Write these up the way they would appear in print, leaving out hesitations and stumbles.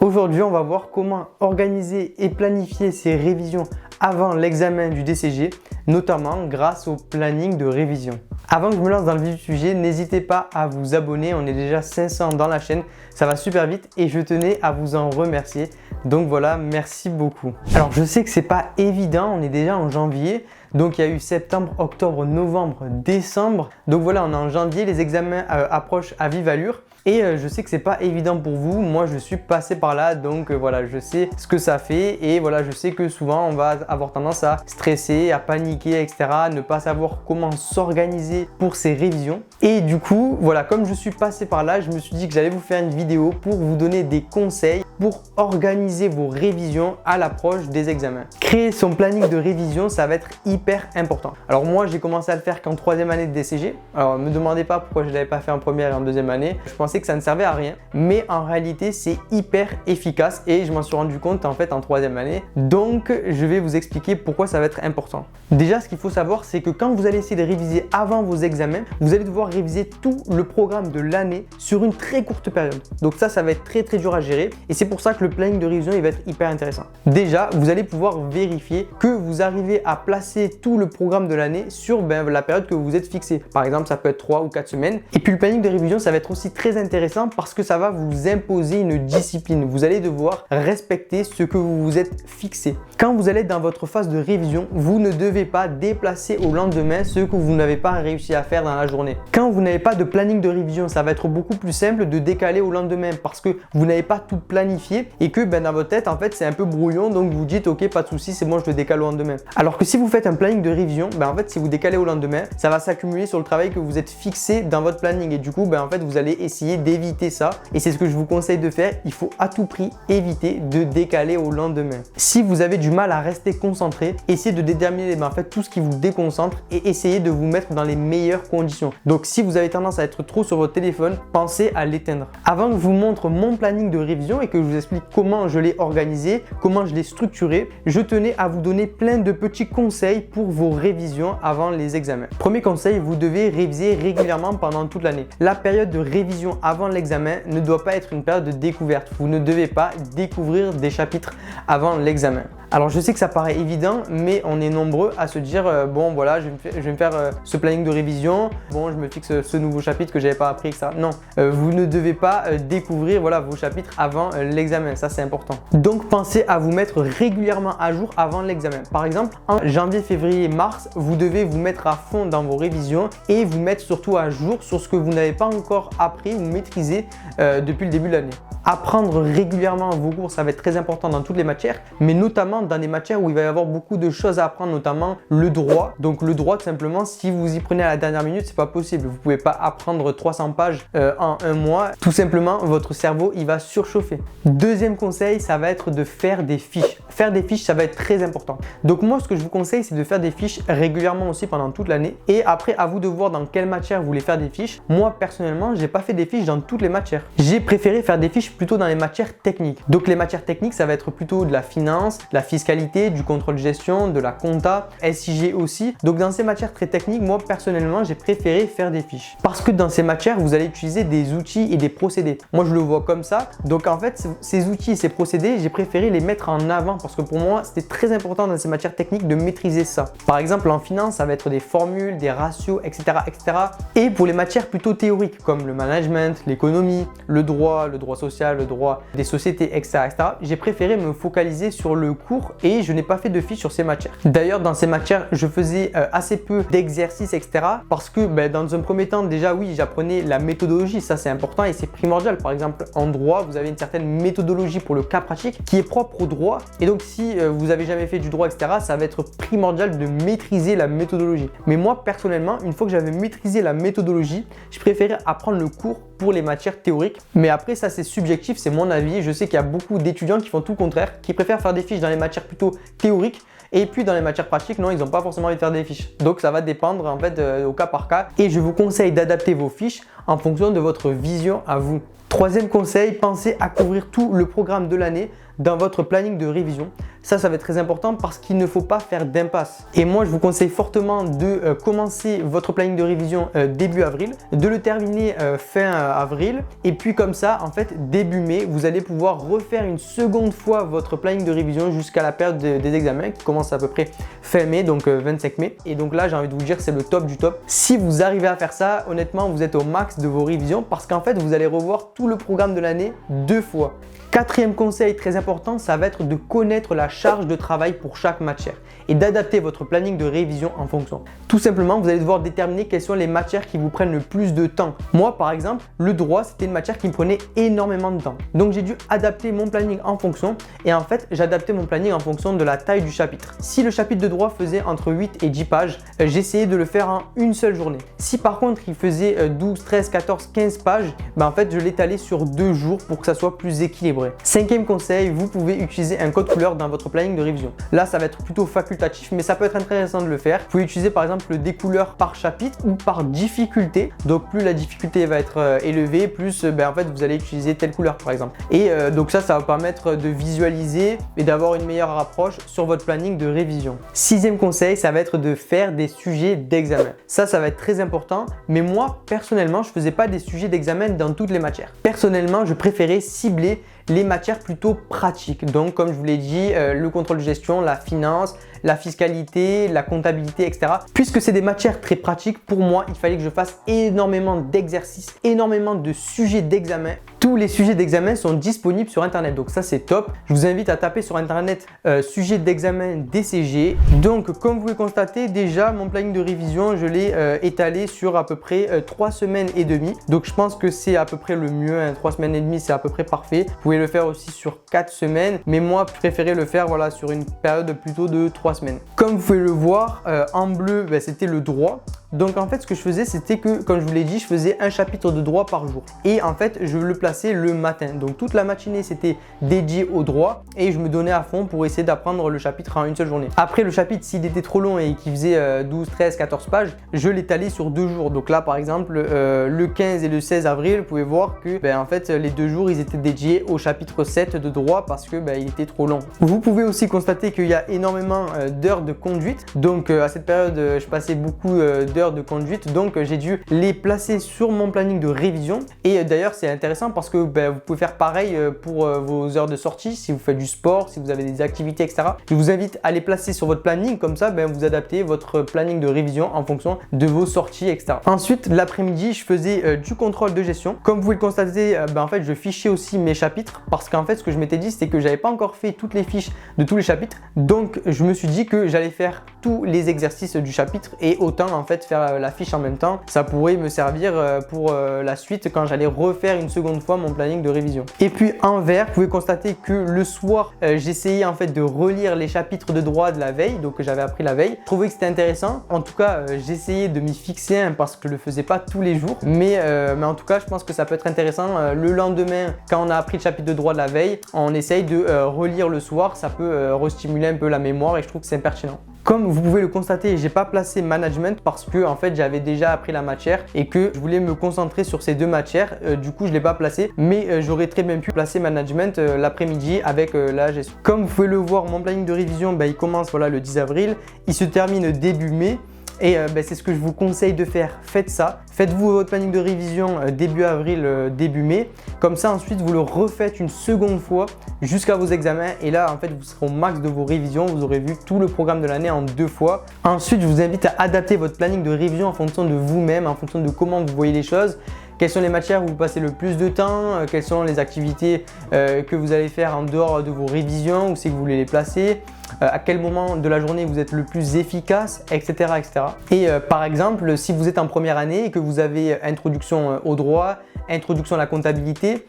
Aujourd'hui, on va voir comment organiser et planifier ses révisions avant l'examen du DCG, notamment grâce au planning de révision. Avant que je me lance dans le vif du sujet, n'hésitez pas à vous abonner, on est déjà 500 dans la chaîne, ça va super vite et je tenais à vous en remercier. Donc voilà, merci beaucoup. Alors je sais que c'est pas évident, on est déjà en janvier. Donc il y a eu septembre, octobre, novembre, décembre. Donc voilà, on est en janvier, les examens approchent à vive allure. Et je sais que c'est pas évident pour vous, moi je suis passé par là, donc voilà, je sais ce que ça fait et voilà, je sais que souvent on va avoir tendance à stresser, à paniquer, etc., ne pas savoir comment s'organiser pour ces révisions. Et du coup, voilà, comme je suis passé par là, je me suis dit que j'allais vous faire une vidéo pour vous donner des conseils pour organiser vos révisions à l'approche des examens. Créer son planning de révision, ça va être hyper important. Alors moi, j'ai commencé à le faire qu'en troisième année de DCG. Alors ne me demandez pas pourquoi je ne l'avais pas fait en première et en deuxième année. Je pensais que ça ne servait à rien, mais en réalité c'est hyper efficace et je m'en suis rendu compte en fait en troisième année. Donc je vais vous expliquer pourquoi ça va être important. Déjà, ce qu'il faut savoir, c'est que quand vous allez essayer de réviser avant vos examens, vous allez devoir réviser tout le programme de l'année sur une très courte période. Donc ça va être très dur à gérer et c'est pour ça que le planning de révision il va être hyper intéressant. Déjà, vous allez pouvoir vérifier que vous arrivez à placer tout le programme de l'année sur la période que vous vous êtes fixé. Par exemple, ça peut être 3 ou 4 semaines. Et puis le planning de révision, ça va être aussi très intéressant parce que ça va vous imposer une discipline. Vous allez devoir respecter ce que vous vous êtes fixé. Quand vous allez être dans votre phase de révision, vous ne devez pas déplacer au lendemain ce que vous n'avez pas réussi à faire dans la journée. Quand vous n'avez pas de planning de révision, ça va être beaucoup plus simple de décaler au lendemain parce que vous n'avez pas tout planifié et que dans votre tête, en fait, c'est un peu brouillon. Donc vous dites, ok, pas de souci, c'est bon, je le décale au lendemain. Alors que si vous faites un planning de révision, en fait, si vous décalez au lendemain, ça va s'accumuler sur le travail que vous êtes fixé dans votre planning et du coup, en fait, vous allez essayer d'éviter ça et c'est ce que je vous conseille de faire. Il faut à tout prix éviter de décaler au lendemain. Si vous avez du mal à rester concentré, essayez de déterminer en fait tout ce qui vous déconcentre et essayez de vous mettre dans les meilleures conditions. Donc si vous avez tendance à être trop sur votre téléphone, pensez à l'éteindre. Avant que je vous montre mon planning de révision et que je vous explique comment je l'ai organisé, comment je l'ai structuré, je tenais à vous donner plein de petits conseils pour vos révisions avant les examens. Premier conseil, vous devez réviser régulièrement pendant toute l'année. La période de révision avant l'examen ne doit pas être une période de découverte. Vous ne devez pas découvrir des chapitres avant l'examen. Alors je sais que ça paraît évident, mais on est nombreux à se dire bon voilà, je vais me faire ce planning de révision, bon je me fixe ce nouveau chapitre que j'avais pas appris, que ça. Non, vous ne devez pas découvrir vos chapitres avant l'examen, ça c'est important. Donc pensez à vous mettre régulièrement à jour avant l'examen. Par exemple, en janvier, février, mars, vous devez vous mettre à fond dans vos révisions et vous mettre surtout à jour sur ce que vous n'avez pas encore appris ou maîtrisé depuis le début de l'année. Apprendre régulièrement vos cours, ça va être très important dans toutes les matières, mais notamment dans des matières où il va y avoir beaucoup de choses à apprendre, notamment le droit. Donc le droit, tout simplement, si vous y prenez à la dernière minute, c'est pas possible. Vous pouvez pas apprendre 300 pages en un mois. Tout simplement, votre cerveau, il va surchauffer. Deuxième conseil, ça va être de faire des fiches. Faire des fiches, ça va être très important. Donc moi, ce que je vous conseille, c'est de faire des fiches régulièrement aussi pendant toute l'année. Et après, à vous de voir dans quelle matière vous voulez faire des fiches. Moi, personnellement, j'ai pas fait des fiches dans toutes les matières. J'ai préféré faire des fiches plutôt dans les matières techniques. Donc les matières techniques, ça va être plutôt de la finance, de la fiscalité, du contrôle de gestion, de la compta, SIG aussi. Donc dans ces matières très techniques, moi personnellement, j'ai préféré faire des fiches. Parce que dans ces matières, vous allez utiliser des outils et des procédés. Moi, je le vois comme ça. Donc en fait, ces outils et ces procédés, j'ai préféré les mettre en avant parce que pour moi, c'était très important dans ces matières techniques de maîtriser ça. Par exemple, en finance, ça va être des formules, des ratios, etc., etc. Et pour les matières plutôt théoriques comme le management, l'économie, le droit social, le droit des sociétés, etc., etc., j'ai préféré me focaliser sur le cours et je n'ai pas fait de fiches sur ces matières. D'ailleurs, dans ces matières, je faisais assez peu d'exercices, etc. parce que dans un premier temps, déjà oui, j'apprenais la méthodologie, ça c'est important et c'est primordial. Par exemple, en droit, vous avez une certaine méthodologie pour le cas pratique qui est propre au droit et donc si vous n'avez jamais fait du droit, etc., ça va être primordial de maîtriser la méthodologie. Mais moi, personnellement, une fois que j'avais maîtrisé la méthodologie, je préférais apprendre le cours pour les matières théoriques. Mais après, ça c'est subjectif, c'est mon avis. Je sais qu'il y a beaucoup d'étudiants qui font tout le contraire, qui préfèrent faire des fiches dans les matières plutôt théoriques et puis dans les matières pratiques, non, ils n'ont pas forcément envie de faire des fiches. Donc ça va dépendre en fait au cas par cas et je vous conseille d'adapter vos fiches en fonction de votre vision à vous. Troisième conseil, pensez à couvrir tout le programme de l'année dans votre planning de révision. Ça va être très important parce qu'il ne faut pas faire d'impasse. Et moi, je vous conseille fortement de commencer votre planning de révision début avril, de le terminer fin avril. Et puis comme ça, en fait, début mai, vous allez pouvoir refaire une seconde fois votre planning de révision jusqu'à la période des examens qui commence à peu près fin mai, donc 25 mai. Et donc là, j'ai envie de vous dire, c'est le top du top. Si vous arrivez à faire ça, honnêtement, vous êtes au max de vos révisions parce qu'en fait, vous allez revoir tout le programme de l'année 2 fois. Quatrième conseil très important, ça va être de connaître la charge de travail pour chaque matière et d'adapter votre planning de révision en fonction. Tout simplement, vous allez devoir déterminer quelles sont les matières qui vous prennent le plus de temps. Moi, par exemple, le droit, c'était une matière qui me prenait énormément de temps. Donc, j'ai dû adapter mon planning en fonction et en fait, j'adaptais mon planning en fonction de la taille du chapitre. Si le chapitre de droit faisait entre 8 et 10 pages, j'essayais de le faire en une seule journée. Si par contre, il faisait 12, 13, 14, 15 pages, en fait, je l'étalais sur 2 jours pour que ça soit plus équilibré. Cinquième conseil, vous pouvez utiliser un code couleur dans votre planning de révision. Là, ça va être plutôt facultatif, mais ça peut être intéressant de le faire. Vous pouvez utiliser par exemple des couleurs par chapitre ou par difficulté. Donc, plus la difficulté va être élevée, plus en fait, vous allez utiliser telle couleur par exemple. Et donc ça va permettre de visualiser et d'avoir une meilleure approche sur votre planning de révision. Sixième conseil, ça va être de faire des sujets d'examen. Ça va être très important, mais moi, personnellement, je ne faisais pas des sujets d'examen dans toutes les matières. Personnellement, je préférais cibler les matières plutôt pratiques. Donc, comme je vous l'ai dit, le contrôle de gestion, la finance, la fiscalité, la comptabilité, etc. Puisque c'est des matières très pratiques, pour moi, il fallait que je fasse énormément d'exercices, énormément de sujets d'examen. Tous les sujets d'examen sont disponibles sur Internet, donc ça c'est top. Je vous invite à taper sur Internet sujet d'examen DCG. Donc, comme vous pouvez constater, déjà mon planning de révision, je l'ai étalé sur à peu près 3 semaines et demie. Donc, je pense que c'est à peu près le mieux. 3 semaines et demie, c'est à peu près parfait. Vous pouvez le faire aussi sur 4 semaines, mais moi, je préférais le faire sur une période plutôt de 3 semaines. Comme vous pouvez le voir, en bleu, c'était le droit. Donc en fait, ce que je faisais, c'était que, comme je vous l'ai dit, je faisais un chapitre de droit par jour. Et en fait, je le plaçais le matin. Donc toute la matinée, c'était dédié au droit et je me donnais à fond pour essayer d'apprendre le chapitre en une seule journée. Après, le chapitre, s'il était trop long et qu'il faisait 12, 13, 14 pages, je l'étalais sur 2 jours. Donc là, par exemple, le 15 et le 16 avril, vous pouvez voir que en fait, les 2 jours, ils étaient dédiés au chapitre 7 de droit parce que il était trop long. Vous pouvez aussi constater qu'il y a énormément d'heures de conduite. Donc à cette période, je passais beaucoup d'heures de conduite, donc j'ai dû les placer sur mon planning de révision. Et d'ailleurs, c'est intéressant parce que vous pouvez faire pareil pour vos heures de sortie, si vous faites du sport, si vous avez des activités, etc. Je vous invite à les placer sur votre planning, comme ça vous adaptez votre planning de révision en fonction de vos sorties, etc. Ensuite, l'après-midi, je faisais du contrôle de gestion. Comme vous pouvez le constater, en fait, je fichais aussi mes chapitres parce qu'en fait, ce que je m'étais dit, c'est que j'avais pas encore fait toutes les fiches de tous les chapitres. Donc, je me suis dit que j'allais faire tous les exercices du chapitre et autant en fait faire la fiche en même temps. Ça pourrait me servir pour la suite quand j'allais refaire une seconde fois mon planning de révision. Et puis en vert, vous pouvez constater que le soir, j'essayais en fait de relire les chapitres de droit de la veille, donc que j'avais appris la veille. Je trouvais que c'était intéressant. En tout cas, j'essayais de m'y fixer parce que je le faisais pas tous les jours. Mais en tout cas, je pense que ça peut être intéressant. Le lendemain, quand on a appris le chapitre de droit de la veille, on essaye de relire le soir. Ça peut restimuler un peu la mémoire et je trouve que c'est pertinent. Comme vous pouvez le constater, j'ai pas placé management parce que en fait j'avais déjà appris la matière et que je voulais me concentrer sur ces deux matières. Du coup, je l'ai pas placé, mais j'aurais très bien pu placer management l'après-midi avec la gestion. Comme vous pouvez le voir, mon planning de révision, il commence le 10 avril, il se termine début mai. Et c'est ce que je vous conseille de faire. Faites ça. Faites-vous votre planning de révision début avril, début mai. Comme ça, ensuite, vous le refaites une seconde fois jusqu'à vos examens. Et là, en fait, vous serez au max de vos révisions. Vous aurez vu tout le programme de l'année en 2 fois. Ensuite, je vous invite à adapter votre planning de révision en fonction de vous-même, en fonction de comment vous voyez les choses. Quelles sont les matières où vous passez le plus de temps? Quelles sont les activités que vous allez faire en dehors de vos révisions? Où c'est que vous voulez les placer? À quel moment de la journée vous êtes le plus efficace, etc. etc. Et par exemple, si vous êtes en première année et que vous avez introduction au droit, introduction à la comptabilité,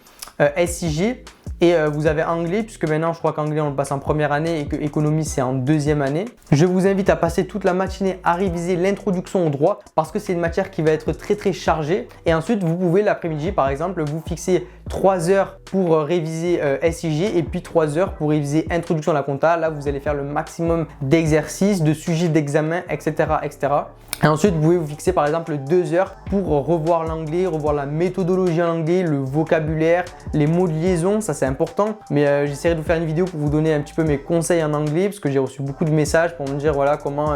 SIG, et vous avez anglais, puisque maintenant je crois qu'anglais on le passe en première année et que économie c'est en deuxième année. Je vous invite à passer toute la matinée à réviser l'introduction au droit parce que c'est une matière qui va être très chargée. Et ensuite vous pouvez l'après-midi par exemple vous fixer 3 heures pour réviser SIG et puis 3 heures pour réviser introduction à la compta. Là vous allez faire le maximum d'exercices, de sujets d'examen, etc. etc. Et ensuite, vous pouvez vous fixer par exemple 2 heures pour revoir l'anglais, revoir la méthodologie en anglais, le vocabulaire, les mots de liaison, ça c'est important. Mais j'essaierai de vous faire une vidéo pour vous donner un petit peu mes conseils en anglais parce que j'ai reçu beaucoup de messages pour me dire voilà comment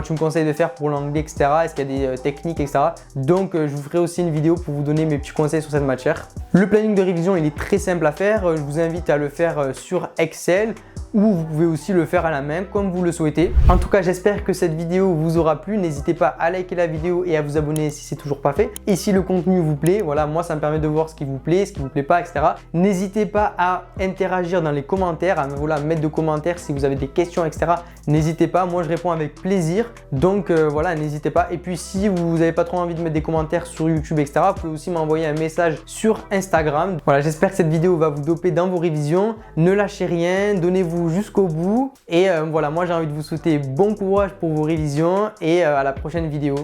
tu me conseilles de faire pour l'anglais, etc. Est-ce qu'il y a des techniques, etc. Donc je vous ferai aussi une vidéo pour vous donner mes petits conseils sur cette matière. Le planning de révision, il est très simple à faire. Je vous invite à le faire sur Excel, ou vous pouvez aussi le faire à la main comme vous le souhaitez. En tout cas, j'espère que cette vidéo vous aura plu. N'hésitez pas à liker la vidéo et à vous abonner si c'est toujours pas fait. Et si le contenu vous plaît, voilà, moi ça me permet de voir ce qui vous plaît, ce qui vous plaît pas, etc. N'hésitez pas à interagir dans les commentaires, à mettre de commentaires si vous avez des questions, etc. N'hésitez pas, moi je réponds avec plaisir. Donc voilà, n'hésitez pas. Et puis si vous n'avez pas trop envie de mettre des commentaires sur YouTube, etc., vous pouvez aussi m'envoyer un message sur Instagram. Voilà, j'espère que cette vidéo va vous doper dans vos révisions. Ne lâchez rien, donnez-vous jusqu'au bout. Et voilà, moi j'ai envie de vous souhaiter bon courage pour vos révisions et à la prochaine vidéo.